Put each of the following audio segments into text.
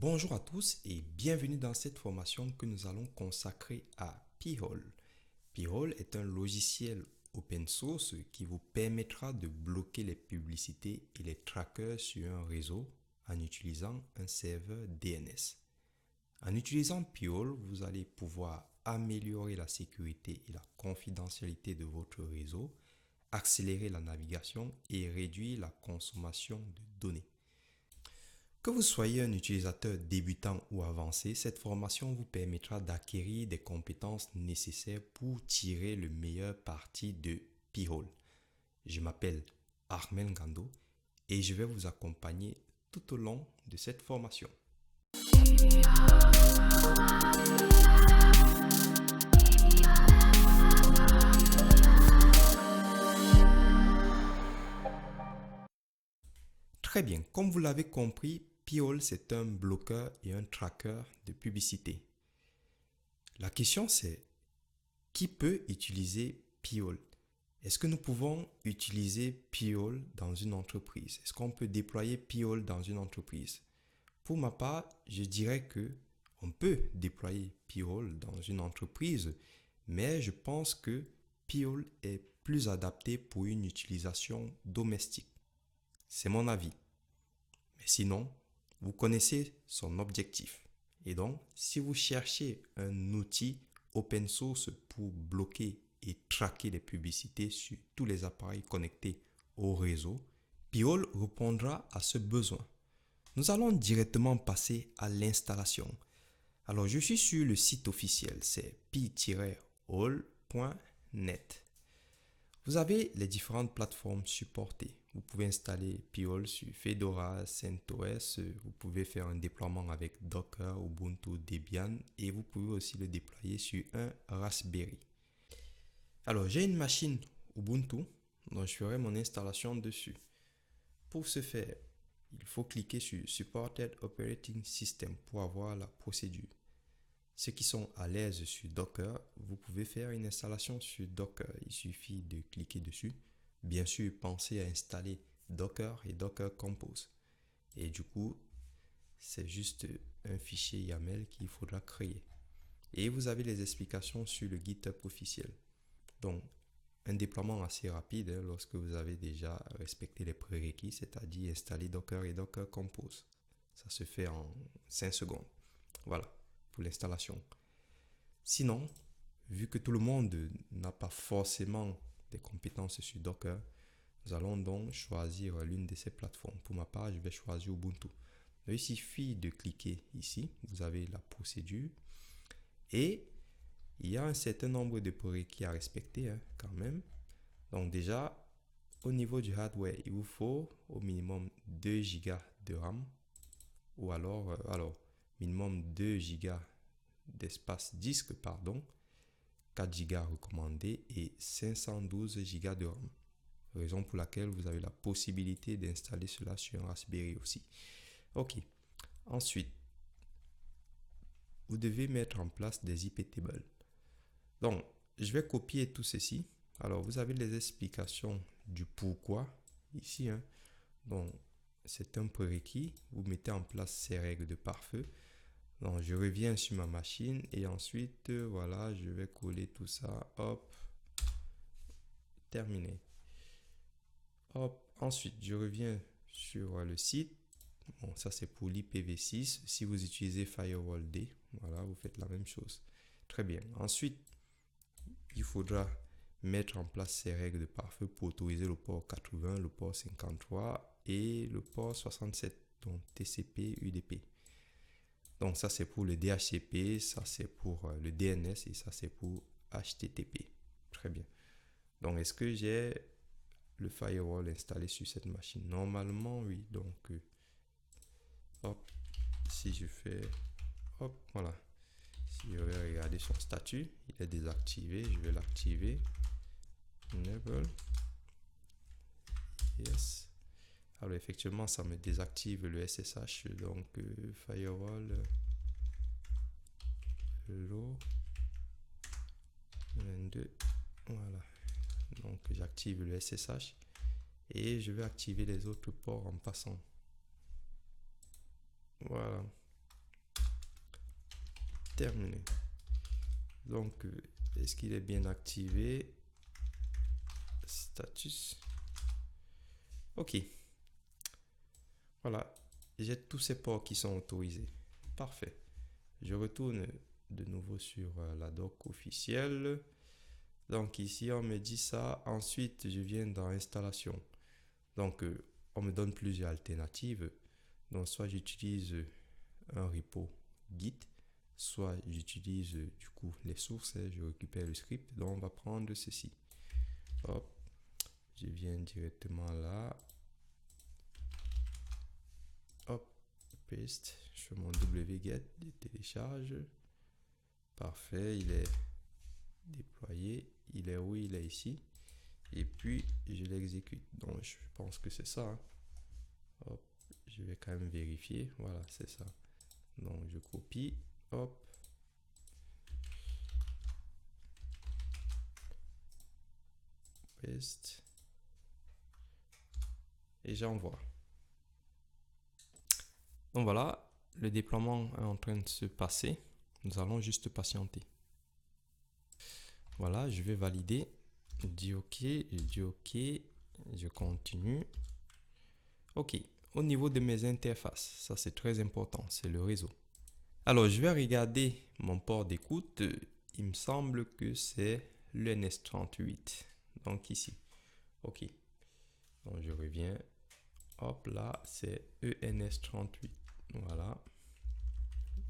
Bonjour à tous et bienvenue dans cette formation que nous allons consacrer à P-Hole. P-Hole est un logiciel open source qui vous permettra de bloquer les publicités et les trackers sur un réseau en utilisant un serveur DNS. En utilisant P-Hole, vous allez pouvoir améliorer la sécurité et la confidentialité de votre réseau, accélérer la navigation et réduire la consommation de données. Que vous soyez un utilisateur débutant ou avancé, cette formation vous permettra d'acquérir des compétences nécessaires pour tirer le meilleur parti de P-Hole. Je m'appelle Armel Ngando et je vais vous accompagner tout au long de cette formation. Très bien, comme vous l'avez compris, P-Hole c'est un bloqueur et un tracker de publicité. La question c'est, qui peut utiliser P-Hole? Est-ce que nous pouvons utiliser P-Hole dans une entreprise? Est-ce qu'on peut déployer P-Hole dans une entreprise? Pour ma part, je dirais que on peut déployer P-Hole dans une entreprise, mais je pense que P-Hole est plus adapté pour une utilisation domestique. C'est mon avis. Mais sinon, vous connaissez son objectif. Et donc, si vous cherchez un outil open source pour bloquer et traquer les publicités sur tous les appareils connectés au réseau, P-Hole répondra à ce besoin. Nous allons directement passer à l'installation. Alors, je suis sur le site officiel, c'est p-hole.net. Vous avez les différentes plateformes supportées. Vous pouvez installer P-Hole sur Fedora, CentOS. Vous pouvez faire un déploiement avec Docker, Ubuntu, Debian et vous pouvez aussi le déployer sur un Raspberry. Alors, j'ai une machine Ubuntu, donc je ferai mon installation dessus. Pour ce faire, il faut cliquer sur Supported Operating System pour avoir la procédure. Ceux qui sont à l'aise sur Docker, vous pouvez faire une installation sur Docker. Il suffit de cliquer dessus. Bien sûr, pensez à installer Docker et Docker Compose. Et du coup, c'est juste un fichier YAML qu'il faudra créer. Et vous avez les explications sur le GitHub officiel. Donc, un déploiement assez rapide lorsque vous avez déjà respecté les prérequis, c'est-à-dire installer Docker et Docker Compose. Ça se fait en 5 secondes. Voilà pour l'installation. Sinon, vu que tout le monde n'a pas forcément des compétences sur Docker, nous allons donc choisir l'une de ces plateformes. Pour ma part, je vais choisir Ubuntu. Donc, il suffit de cliquer ici, vous avez la procédure et il y a un certain nombre de prérequis à respecter quand même. Donc déjà, au niveau du hardware, il vous faut au minimum 2 Go de RAM ou alors minimum 2 Go d'espace disque, 4 Go recommandé et 512 Go de RAM. Raison pour laquelle vous avez la possibilité d'installer cela sur un Raspberry aussi. Ok. Ensuite, vous devez mettre en place des IP tables. Donc, je vais copier tout ceci. Alors, vous avez les explications du pourquoi ici. Donc, c'est un prérequis. Vous mettez en place ces règles de pare-feu. Donc, je reviens sur ma machine et ensuite, voilà, je vais coller tout ça. Hop, terminé. Hop, ensuite, je reviens sur le site. Bon, ça c'est pour l'IPv6. Si vous utilisez FirewallD, voilà, vous faites la même chose. Très bien. Ensuite, il faudra mettre en place ces règles de pare-feu pour autoriser le port 80, le port 53 et le port 67, donc TCP, UDP. Donc ça c'est pour le DHCP, ça c'est pour le DNS et ça c'est pour HTTP. Très bien. Donc est-ce que j'ai le firewall installé sur cette machine? Normalement oui. Donc hop, si je fais hop, voilà. Si je vais regarder son statut, il est désactivé, je vais l'activer. Enable. Yes. Alors effectivement, ça me désactive le SSH. Donc firewall low 22. Voilà. Donc j'active le SSH et je vais activer les autres ports en passant. Voilà. terminé. Donc, est-ce qu'il est bien activé? Status. Ok. Voilà. J'ai tous ces ports qui sont autorisés. Parfait. Je retourne de nouveau sur la doc officielle. Donc ici, on me dit ça. Ensuite, je viens dans installation. Donc, on me donne plusieurs alternatives. Donc, soit j'utilise un repo Git, soit j'utilise du coup les sources. Je récupère le script. Donc, on va prendre ceci. Hop. Je viens directement là. Hop. Paste. Je fais mon wget, je télécharge. Parfait. Il est déployé. Il est où? Il est ici. Et puis, je l'exécute. Donc, je pense que c'est ça. Hein. Hop, je vais quand même vérifier. Voilà, c'est ça. Donc, je copie. Hop. Paste. Et j'envoie. Donc voilà, le déploiement est en train de se passer. Nous allons juste patienter. Voilà, je vais valider. Je dis OK, je dis OK, je continue. OK, au niveau de mes interfaces, ça c'est très important, c'est le réseau. Alors, je vais regarder mon port d'écoute. Il me semble que c'est le NS38. Donc ici. OK. Donc je reviens. Hop là, c'est ENS38. Voilà.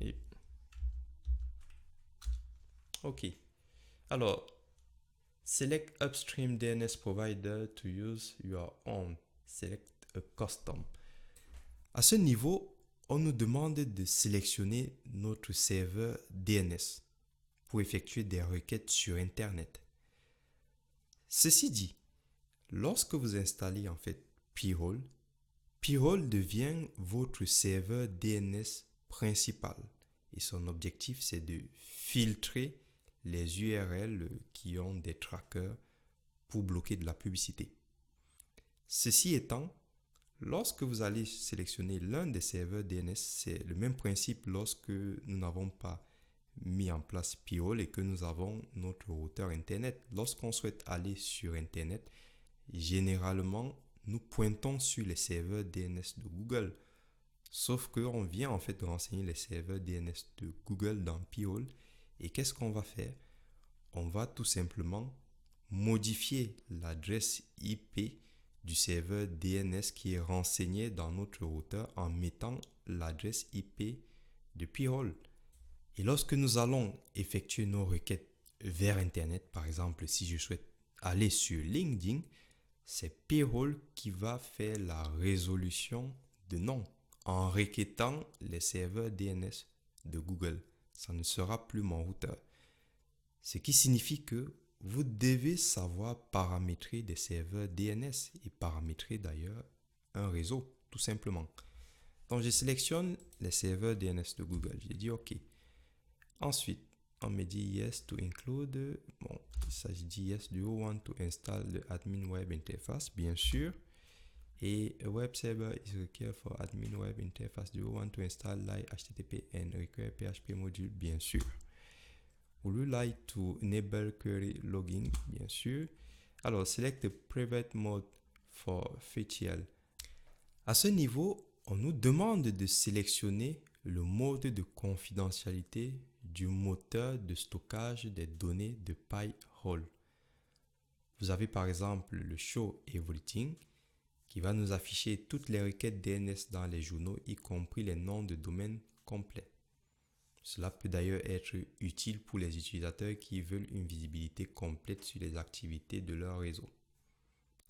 Et OK. Alors, select upstream DNS provider to use your own. Select a custom. À ce niveau, on nous demande de sélectionner notre serveur DNS pour effectuer des requêtes sur Internet. Ceci dit, lorsque vous installez en fait Pi-hole, Pi-hole devient votre serveur DNS principal et son objectif c'est de filtrer les URL qui ont des trackers pour bloquer de la publicité. Ceci étant, lorsque vous allez sélectionner l'un des serveurs DNS, c'est le même principe lorsque nous n'avons pas mis en place Pi-hole et que nous avons notre routeur Internet. Lorsqu'on souhaite aller sur Internet, généralement, nous pointons sur les serveurs DNS de Google. Sauf qu'on vient en fait de renseigner les serveurs DNS de Google dans Pi-hole. Et qu'est-ce qu'on va faire? On va tout simplement modifier l'adresse IP du serveur DNS qui est renseigné dans notre routeur en mettant l'adresse IP de Pi-hole. Et lorsque nous allons effectuer nos requêtes vers Internet, par exemple, si je souhaite aller sur LinkedIn, c'est Pi-hole qui va faire la résolution de nom en requêtant les serveurs DNS de Google. Ça ne sera plus mon routeur. Ce qui signifie que vous devez savoir paramétrer des serveurs DNS et paramétrer d'ailleurs un réseau, tout simplement. Donc, je sélectionne les serveurs DNS de Google. Je dis OK. Ensuite, on me dit yes to include. Bon, il s'agit de yes, do you want to install the admin web interface? Bien sûr. Et a web server is required for admin web interface. Do you want to install like HTTP and require PHP module? Bien sûr. Would you like to enable query logging? Bien sûr. Alors, select the private mode for FTL. À ce niveau, on nous demande de sélectionner le mode de confidentialité du moteur de stockage des données de Pi-hole. Vous avez par exemple le Show Everything qui va nous afficher toutes les requêtes DNS dans les journaux, y compris les noms de domaine complets. Cela peut d'ailleurs être utile pour les utilisateurs qui veulent une visibilité complète sur les activités de leur réseau.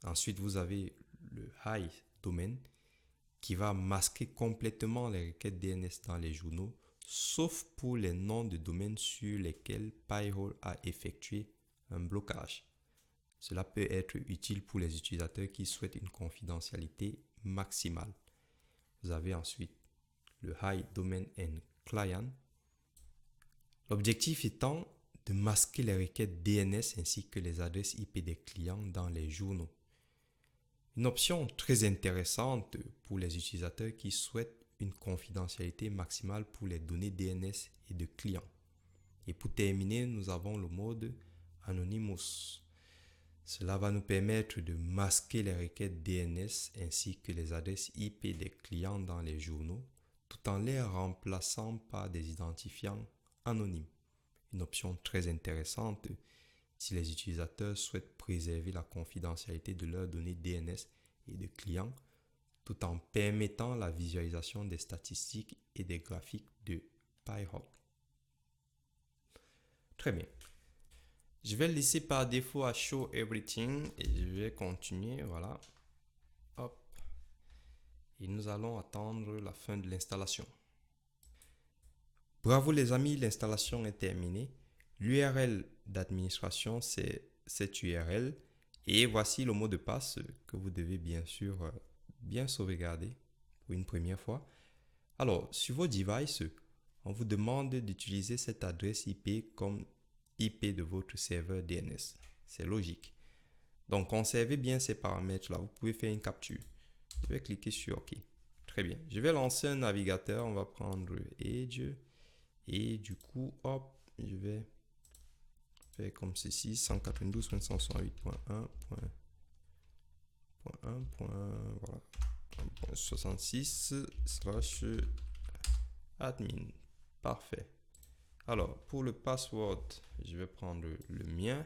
Ensuite, vous avez le Hide Domain qui va masquer complètement les requêtes DNS dans les journaux, sauf pour les noms de domaine sur lesquels Pi-hole a effectué un blocage. Cela peut être utile pour les utilisateurs qui souhaitent une confidentialité maximale. Vous avez ensuite le Hide Domain and Client. L'objectif étant de masquer les requêtes DNS ainsi que les adresses IP des clients dans les journaux. Une option très intéressante pour les utilisateurs qui souhaitent une confidentialité maximale pour les données DNS et de clients. Et pour terminer, nous avons le mode Anonymous. Cela va nous permettre de masquer les requêtes DNS ainsi que les adresses IP des clients dans les journaux, tout en les remplaçant par des identifiants anonymes. Une option très intéressante si les utilisateurs souhaitent préserver la confidentialité de leurs données DNS et de clients, tout en permettant la visualisation des statistiques et des graphiques de Pi-hole. Très bien. Je vais le laisser par défaut à Show Everything et je vais continuer. Voilà. Hop. Et nous allons attendre la fin de l'installation. Bravo les amis, l'installation est terminée. L'URL d'administration, c'est cette URL. Et voici le mot de passe que vous devez bien sûr bien sauvegarder pour une première fois. Alors, sur vos devices, on vous demande d'utiliser cette adresse IP comme IP de votre serveur DNS. C'est logique. Donc, conservez bien ces paramètres-là. Vous pouvez faire une capture. Je vais cliquer sur OK. Très bien. Je vais lancer un navigateur. On va prendre Edge. Et du coup, hop, je vais faire comme ceci. 192.168.1.66/admin. Parfait. Alors, pour le password, je vais prendre le mien.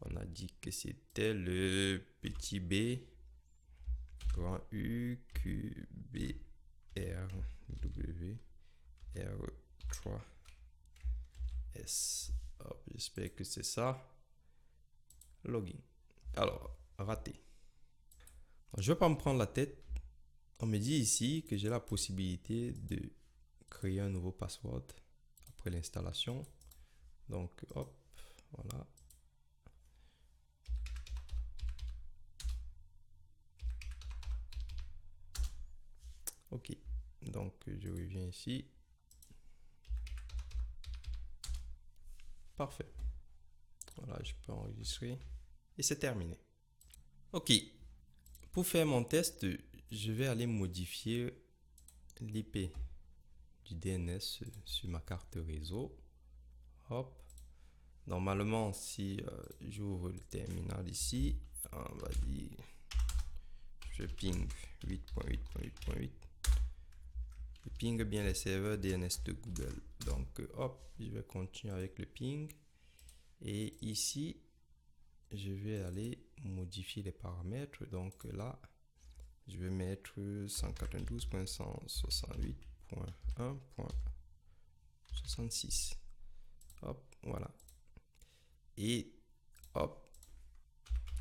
On a dit que c'était le petit b, grand U, Q, B, R, W, R, 3, S. J'espère que c'est ça. Login. Alors, raté. Je ne vais pas me prendre la tête. On me dit ici que j'ai la possibilité de créer un nouveau password après l'installation. Donc, hop, voilà. Ok, donc je reviens ici. Parfait. Voilà, je peux enregistrer. Et c'est terminé. Ok, pour faire mon test, je vais aller modifier l'IP du DNS sur ma carte réseau. Hop. Normalement, si j'ouvre le terminal ici, on va dire, je ping 8.8.8.8. Je ping bien les serveurs DNS de Google. Donc, hop, je vais continuer avec le ping. Et ici, je vais aller modifier les paramètres. Donc là, je vais mettre 192.168.1.66. Hop, voilà. Et hop,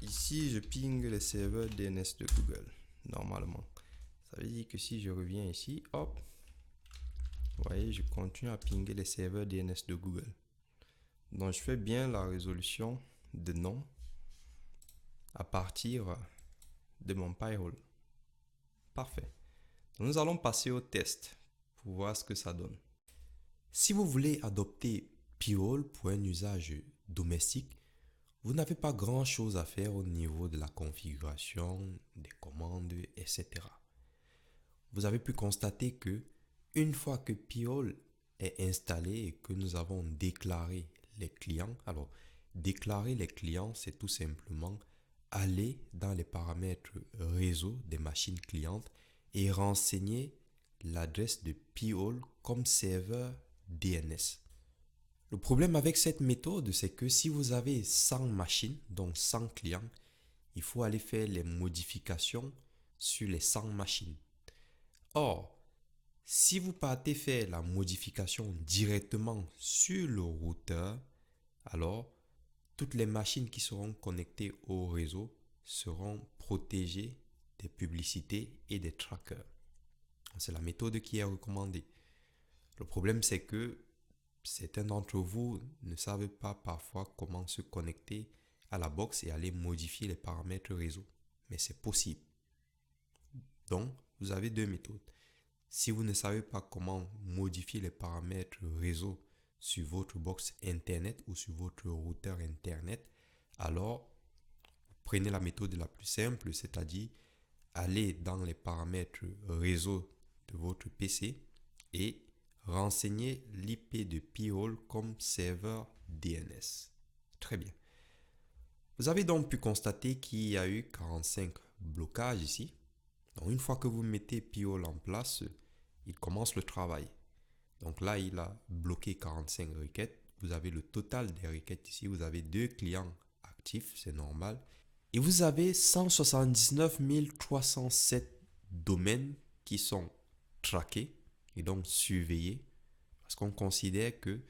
ici, je ping les serveurs DNS de Google, normalement. Ça veut dire que si je reviens ici, hop, vous voyez, je continue à pinguer les serveurs DNS de Google. Donc, je fais bien la résolution de nom à partir de mon Pi-hole. Parfait. Donc, nous allons passer au test pour voir ce que ça donne. Si vous voulez adopter Pi-hole pour un usage domestique, vous n'avez pas grand-chose à faire au niveau de la configuration, des commandes, etc. Vous avez pu constater que une fois que Pi-hole est installé et que nous avons déclaré les clients, alors déclarer les clients, c'est tout simplement aller dans les paramètres réseau des machines clientes et renseigner l'adresse de Pi-hole comme serveur DNS. Le problème avec cette méthode, c'est que si vous avez 100 machines, donc 100 clients, il faut aller faire les modifications sur les 100 machines. Or, si vous partez faire la modification directement sur le routeur, alors toutes les machines qui seront connectées au réseau seront protégées des publicités et des trackers. C'est la méthode qui est recommandée. Le problème, c'est que certains d'entre vous ne savent pas parfois comment se connecter à la box et aller modifier les paramètres réseau. Mais c'est possible. Donc, vous avez deux méthodes. Si vous ne savez pas comment modifier les paramètres réseau sur votre box Internet ou sur votre routeur Internet, alors prenez la méthode la plus simple, c'est-à-dire allez dans les paramètres réseau de votre PC et renseigner l'IP de P-hole comme serveur DNS. Très bien. Vous avez donc pu constater qu'il y a eu 45 blocages ici. Donc une fois que vous mettez P-hole en place, il commence le travail. Donc là, il a bloqué 45 requêtes. Vous avez le total des requêtes ici. Vous avez 2 clients actifs, c'est normal. Et vous avez 179 307 domaines qui sont traqués et donc surveillés parce qu'on considère que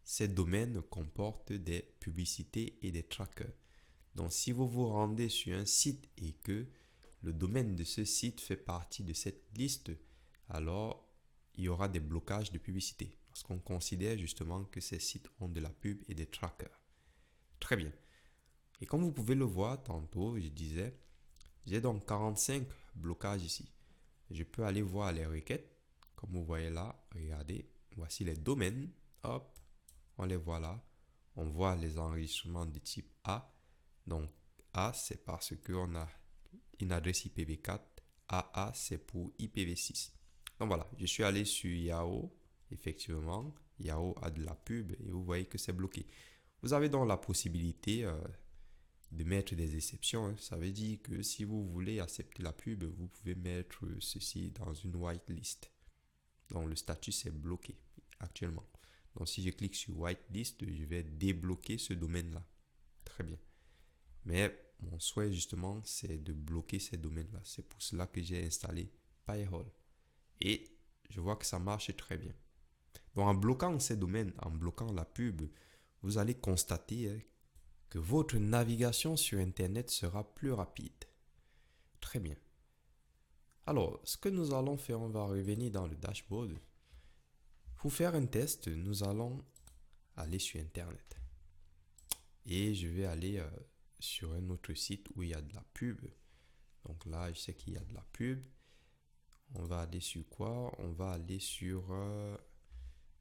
ces domaines comportent des publicités et des trackers. Donc si vous vous rendez sur un site et que le domaine de ce site fait partie de cette liste, alors il y aura des blocages de publicité parce qu'on considère justement que ces sites ont de la pub et des trackers. Très bien. Et comme vous pouvez le voir tantôt, je disais, j'ai donc 45 blocages ici. Je peux aller voir les requêtes. Comme vous voyez là, regardez, voici les domaines. Hop, on les voit là. On voit les enregistrements de type A. Donc A, c'est parce qu'on a une adresse IPv4. AA, c'est pour IPv6. Donc voilà, je suis allé sur Yahoo. Effectivement, Yahoo a de la pub et vous voyez que c'est bloqué. Vous avez donc la possibilité de mettre des exceptions. Ça veut dire que si vous voulez accepter la pub, vous pouvez mettre ceci dans une whitelist. Donc le statut c'est bloqué actuellement. Donc si je clique sur whitelist, je vais débloquer ce domaine-là. Très bien. Mais mon souhait justement, c'est de bloquer ces domaines-là. C'est pour cela que j'ai installé Pi-hole. Et je vois que ça marche très bien. Donc en bloquant ces domaines, en bloquant la pub, vous allez constater que votre navigation sur Internet sera plus rapide. Très bien. Alors, ce que nous allons faire, on va revenir dans le dashboard. Pour faire un test, nous allons aller sur Internet. Et je vais aller sur un autre site où il y a de la pub. Donc là, je sais qu'il y a de la pub. On va aller sur quoi? On va aller sur...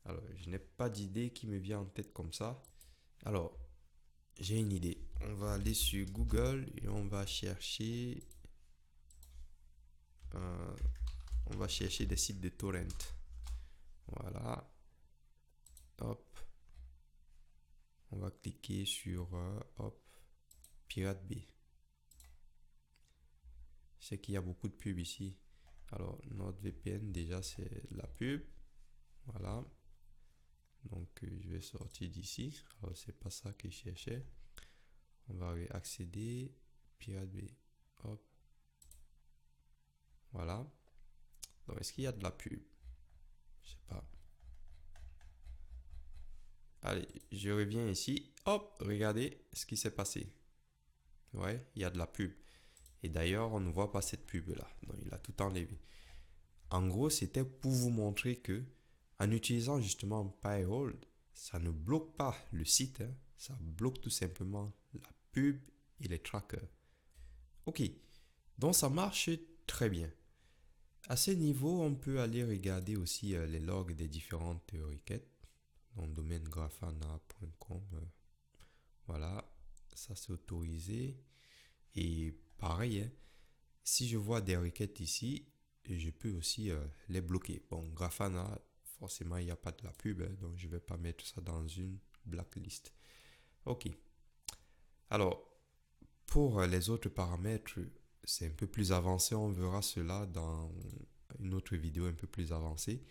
alors, je n'ai pas d'idée qui me vient en tête comme ça. Alors, j'ai une idée. On va aller sur Google et on va chercher des sites de torrent. Voilà. Hop. On va cliquer sur Pirate Bay. Je sais qu'il y a beaucoup de pubs ici. Alors, NordVPN, déjà, c'est la pub. Voilà. Donc, je vais sortir d'ici. Alors, c'est pas ça que je cherchais. On va accéder. Pirate Bay. Hop. Voilà. Donc, est-ce qu'il y a de la pub? Je sais pas. Allez, je reviens ici. Hop, regardez ce qui s'est passé. Ouais, il y a de la pub. Et d'ailleurs, on ne voit pas cette pub-là. Donc, il a tout enlevé. En gros, c'était pour vous montrer que en utilisant justement Pi-hole, ça ne bloque pas le site. Ça bloque tout simplement la pub et les trackers. Ok, donc ça marche très bien. À ce niveau, on peut aller regarder aussi les logs des différentes requêtes. Donc, domaine grafana.com. Voilà, ça c'est autorisé. Et pareil, hein, si je vois des requêtes ici, je peux aussi les bloquer. Bon, Grafana, forcément, il n'y a pas de la pub, hein, donc je ne vais pas mettre ça dans une blacklist. Ok. Alors, pour les autres paramètres, c'est un peu plus avancé. On verra cela dans une autre vidéo un peu plus avancée.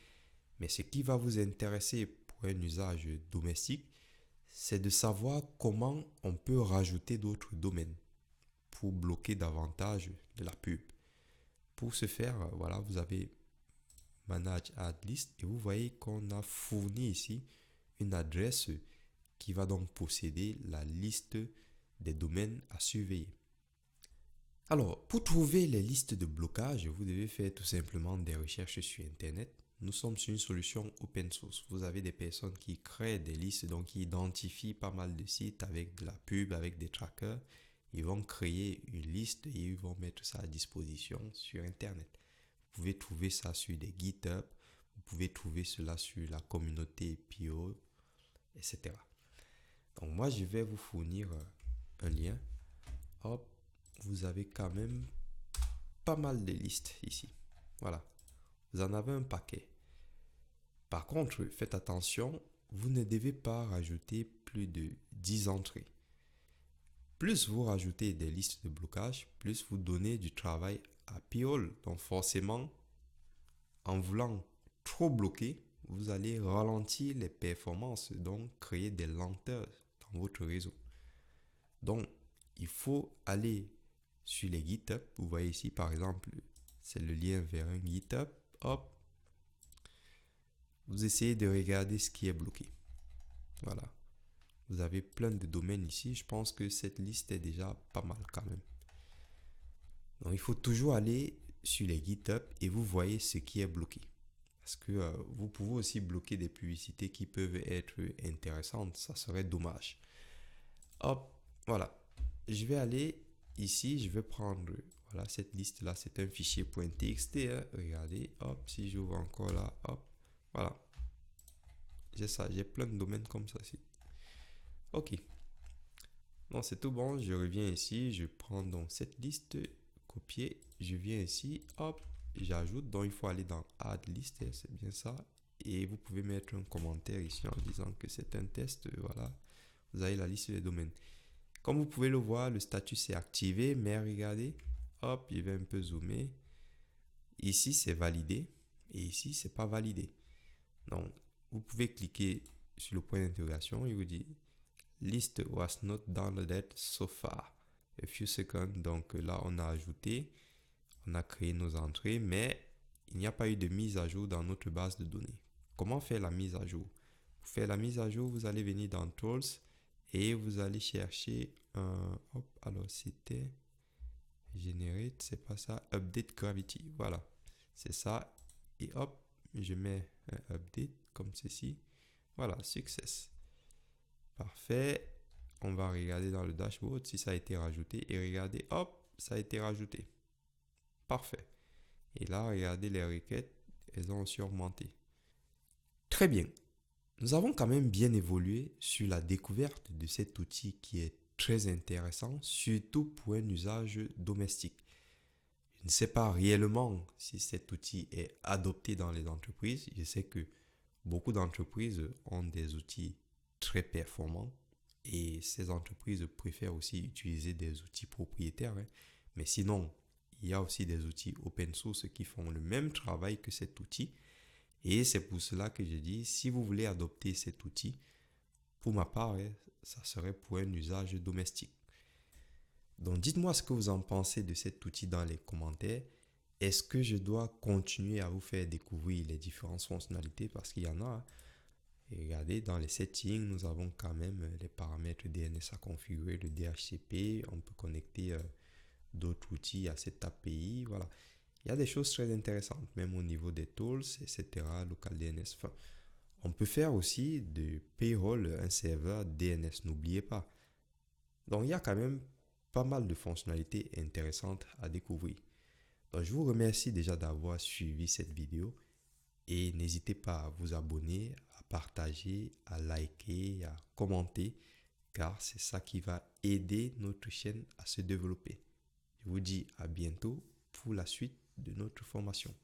Mais ce qui va vous intéresser pour un usage domestique, c'est de savoir comment on peut rajouter d'autres domaines pour bloquer davantage de la pub. Pour ce faire, voilà, vous avez Manage Ad List et vous voyez qu'on a fourni ici une adresse qui va donc posséder la liste des domaines à surveiller. Alors, pour trouver les listes de blocage, vous devez faire tout simplement des recherches sur Internet. Nous sommes sur une solution open source. Vous avez des personnes qui créent des listes, donc qui identifient pas mal de sites avec de la pub, avec des trackers. Ils vont créer une liste et ils vont mettre ça à disposition sur Internet. Vous pouvez trouver ça sur des GitHub, vous pouvez trouver cela sur la communauté Pi-hole, etc. Donc moi, je vais vous fournir un lien. Hop, vous avez quand même pas mal de listes ici. Voilà, vous en avez un paquet. Par contre, faites attention, vous ne devez pas rajouter plus de 10 entrées. Plus vous rajoutez des listes de blocage, plus vous donnez du travail à Piol. Donc forcément, en voulant trop bloquer, vous allez ralentir les performances, donc créer des lenteurs dans votre réseau. Donc, il faut aller sur les GitHub. Vous voyez ici, par exemple, c'est le lien vers un GitHub. Hop, vous essayez de regarder ce qui est bloqué. Voilà. Vous avez plein de domaines ici. Je pense que cette liste est déjà pas mal quand même. Donc, il faut toujours aller sur les GitHub et vous voyez ce qui est bloqué. Parce que vous pouvez aussi bloquer des publicités qui peuvent être intéressantes. Ça serait dommage. Hop, voilà. Je vais aller ici. Je vais prendre voilà, cette liste-là. C'est un fichier .txt. Hein. Regardez. Hop, si j'ouvre encore là. Hop, voilà. J'ai ça. J'ai plein de domaines comme ça ici. Ok. Non, c'est tout bon. Je reviens ici. Je prends donc cette liste. Copier. Je viens ici. Hop. J'ajoute. Donc, il faut aller dans Add List. C'est bien ça. Et vous pouvez mettre un commentaire ici en disant que c'est un test. Voilà. Vous avez la liste des domaines. Comme vous pouvez le voir, le statut s'est activé. Mais regardez. Hop. Je vais un peu zoomer. Ici, c'est validé. Et ici, c'est pas validé. Donc, vous pouvez cliquer sur le point d'interrogation. Il vous dit List was not downloaded so far. A few seconds. Donc là, on a ajouté, on a créé nos entrées, mais il n'y a pas eu de mise à jour dans notre base de données. Comment faire la mise à jour? Pour faire la mise à jour, vous allez venir dans Tools et vous allez chercher un. Hop, alors c'était Generate, c'est pas ça. Update Gravity. Voilà, c'est ça. Et hop, je mets un update comme ceci. Voilà, success. Parfait. On va regarder dans le dashboard si ça a été rajouté. Et regardez, hop, ça a été rajouté. Parfait. Et là, regardez les requêtes, elles ont aussi augmenté. Très bien. Nous avons quand même bien évolué sur la découverte de cet outil qui est très intéressant, surtout pour un usage domestique. Je ne sais pas réellement si cet outil est adopté dans les entreprises. Je sais que beaucoup d'entreprises ont des outils très performants. Et ces entreprises préfèrent aussi utiliser des outils propriétaires. Hein. Mais sinon, il y a aussi des outils open source qui font le même travail que cet outil. Et c'est pour cela que je dis, si vous voulez adopter cet outil, pour ma part, hein, ça serait pour un usage domestique. Donc dites-moi ce que vous en pensez de cet outil dans les commentaires. Est-ce que je dois continuer à vous faire découvrir les différentes fonctionnalités? Parce qu'il y en a. Hein. Et regardez, dans les settings, nous avons quand même les paramètres DNS à configurer, le DHCP. On peut connecter d'autres outils à cette API. Voilà. Il y a des choses très intéressantes, même au niveau des tools, etc. Local DNS. Enfin, on peut faire aussi de payroll un serveur DNS, n'oubliez pas. Donc, il y a quand même pas mal de fonctionnalités intéressantes à découvrir. Donc, je vous remercie déjà d'avoir suivi cette vidéo. Et n'hésitez pas à vous abonner, à partager, à liker, à commenter, car c'est ça qui va aider notre chaîne à se développer. Je vous dis à bientôt pour la suite de notre formation.